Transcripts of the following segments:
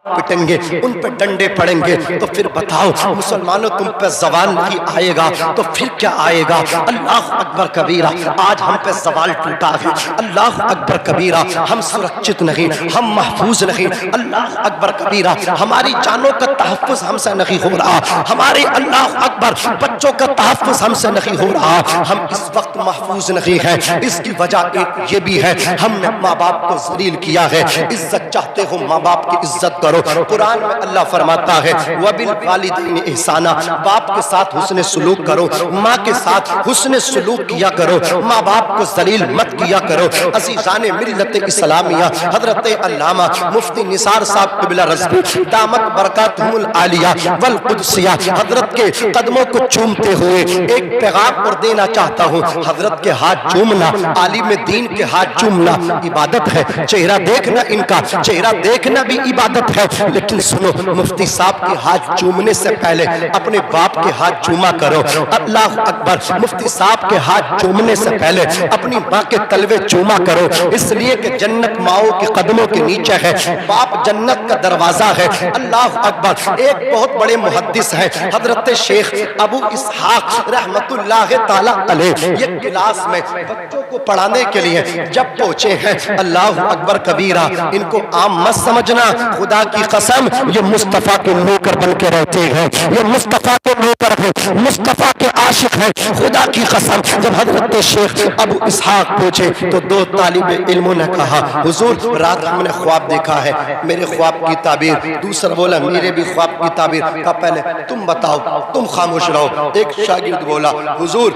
پٹیں گے، ان پہ ڈنڈے پڑیں گے، تو پھر بتاؤ مسلمانوں تم پہ زوال نہیں آئے گا تو پھر کیا آئے گا؟ اللہ اکبر کبیرہ، آج ہم پہ زوال ٹوٹا ہے، اللہ اکبر کبیرہ، ہم سرکشت نہیں، ہم محفوظ نہیں، اللہ اکبر کبیرہ، ہماری جانوں کا تحفظ ہم سے نہیں ہو رہا، ہمارے اللہ اکبر بچوں کا تحفظ ہم سے نہیں ہو رہا، ہم اس وقت محفوظ نہیں ہیں۔ اس کی وجہ ایک یہ بھی ہے، ہم نے ماں باپ کو ذلیل کیا ہے۔ عزت چاہتے ہو ماں باپ کی عزت کرو، قرآن میں اللہ فرماتا ہے وَبِالْوَالِدَيْنِ إِحْسَانًا، باپ کے ساتھ حسن سلوک کرو، ماں کے ساتھ حسن سلوک کیا کرو، ماں باپ کو ذلیل مت کیا کرو۔ عزیزان ملت اسلامیہ، حضرت علامہ مفتی نثار صاحب قبلہ رضوی دامت برکاتہم العالیہ والقدسیہ، حضرت کے قدموں کو چومتے ہوئے ایک پیغام اور دینا چاہتا ہوں۔ حضرت کے ہاتھ چومنا، عالم دین کے ہاتھ چومنا عبادت ہے، چہرہ دیکھنا ان کا چہرہ دیکھنا بھی عبادت ہے، لیکن سنو مفتی صاحب کے ہاتھ چومنے سے پہلے اپنے باپ کے ہاتھ چوما کرو۔ اللہ اکبر، مفتی صاحب کے ہاتھ چومنے سے پہلے اپنی ماں کے تلوے چوما کرو، اس لیے کہ جنت ماؤں کے قدموں کے نیچے ہے، باپ جنت کا دروازہ ہے۔ اللہ اکبر، ایک بہت بڑے محدث ہیں حضرت شیخ ابو اسحاق رحمت اللہ تعالی علیہ، یہ کلاس میں بچوں کو پڑھانے کے لیے جب پہنچے ہیں، اللہ اکبر کبیرہ، ان کو عام مت سمجھنا، خدا کی قسم یہ مصطفیٰ کے نوکر بن کے رہتے ہیں، یہ مصطفیٰ کے نوکر ہیں، مصطفیٰ کے عاشق ہیں، خدا کی قسم۔ جب حضرت شیخ ابو اسحاق پہنچے تو دو طالب علموں نے کہا حضور رات ہم نے خواب دیکھا ہے، میرے خواب کی تعبیر، دوسرا بولا میرے بھی خواب کی تعبیر، کہا پہلے تم بتاؤ، تم خاموش رہو۔ ایک شاگرد بولا حضور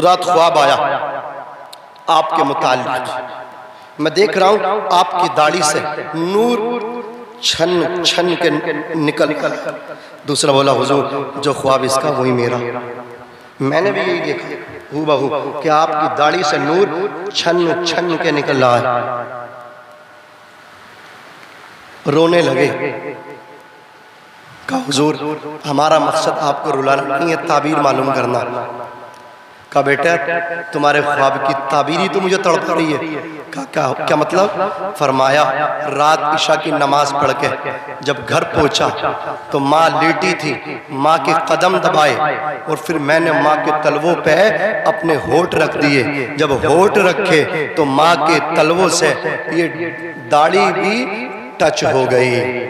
رات خواب آیا آپ کے متعلق، میں دیکھ رہا ہوں آپ کی داڑھی سے نور چھن چھن کے نکل۔ دوسرا بولا حضور جو خواب اس کا وہی میرا، میں نے بھی یہی دیکھا ہو بہو کہ آپ کی داڑھی سے نور چھن چھن کے نکل رہا ہے۔ رونے لگے، کہا حضور ہمارا مقصد آپ کو رلانا نہیں ہے، تعبیر معلوم کرنا۔ کہا بیٹا تمہارے خواب کی تعبیری تو مجھے تڑپ رہی ہے۔ کہا کیا مطلب؟ فرمایا رات عشاء کی نماز پڑھ کے جب گھر پہنچا تو ماں لیٹی تھی، ماں کے قدم دبائے اور پھر میں نے ماں کے تلووں پہ اپنے ہونٹ رکھ دیے، جب ہونٹ رکھے تو ماں کے تلووں سے یہ داڑھی بھی ٹچ ہو گئی۔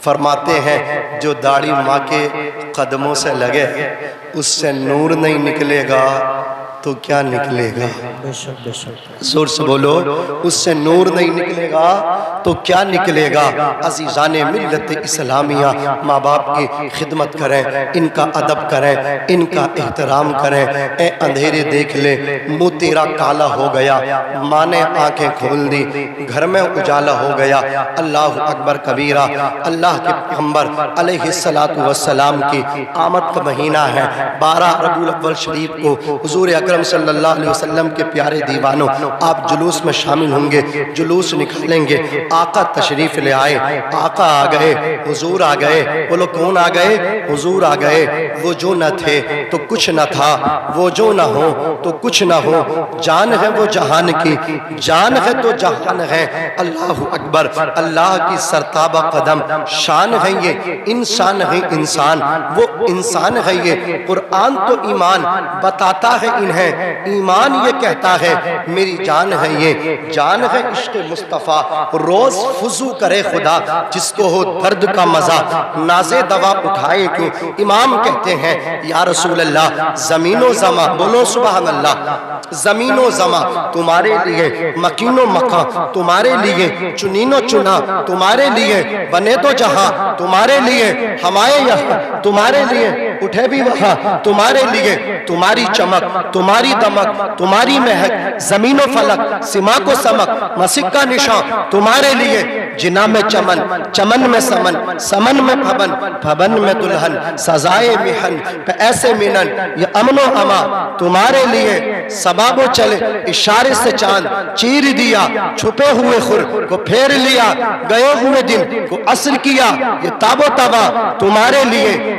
فرماتے ہیں جو داڑھی ماں کے قدموں سے لگے اس سے نور نہیں نکلے گا تو کیا نکلے گا؟ زور سے بولو، اس سے نور نہیں نکلے گا تو کیا نکلے گا؟ عزیزان ملت اسلامیہ، ماں باپ کی خدمت کریں، ان کا ادب کریں، ان کا احترام کریں۔ اے اندھیرے دیکھ لے منہ تیرا کالا ہو گیا، ماں نے آنکھیں کھول دی، گھر میں اجالا ہو گیا۔ اللہ اکبر کبیرہ، اللہ کے پیغمبر علیہ السلام کی آمد کا مہینہ ہے، 12 ربیع الاول شریف کو حضور اکرم صلی اللہ علیہ وسلم کے پیارے دیوانوں آپ جلوس میں شامل ہوں گے، جلوس نکالیں گے، آقا تشریف لے آئے، آقا آ گئے، حضور آ گئے۔ بولو کون آ گئے؟ حضور آ گئے۔ وہ جو نہ تھے تو کچھ نہ تھا، وہ جو نہ ہو تو کچھ نہ ہو، جان ہے وہ جہان کی، جان ہے تو جہان ہے۔ اللہ اکبر، اللہ کی سرتابہ قدم شان ہے یہ، انسان ہے انسان، وہ انسان ہے یہ۔ قرآن تو ایمان بتاتا ہے انہیں، ایمان یہ کہتا ہے میری جان ہے یہ، جان ہے عشق مصطفیٰ۔ روز فضو کرے خدا جس کو ہو درد کا مزہ، نازے دوا اٹھائے کیوں؟ امام کہتے ہیں یا رسول اللہ زمین و زماں، بولو سبحان اللہ، زمین و زماں تمہارے لیے، مکین و مکان تمہارے لیے، چنین و چنا تمہارے لیے، بنے تو جہاں تمہارے لیے، ہمائے یہاں تمہارے لیے، اٹھے بھی وہاں تمہارے لیے۔ تمہاری چمک، تمہاری دمک، تمہاری مہک، زمین و فلک، سماک و سمک، مسک کا نشان تمہارے لیے۔ جنا میں چمن، چمن میں سمن، سمن میں پھبن، پھبن میں دلہن، سزائے محن پہ ایسے منن، یہ امن و اما تمہارے لیے۔ سباب و چلے اشارے سے چاند چیر دیا، چھپے ہوئے خور کو پھیر لیا، گئے ہوئے دن کو عصر کیا، یہ تاب و تبا تمہارے لیے۔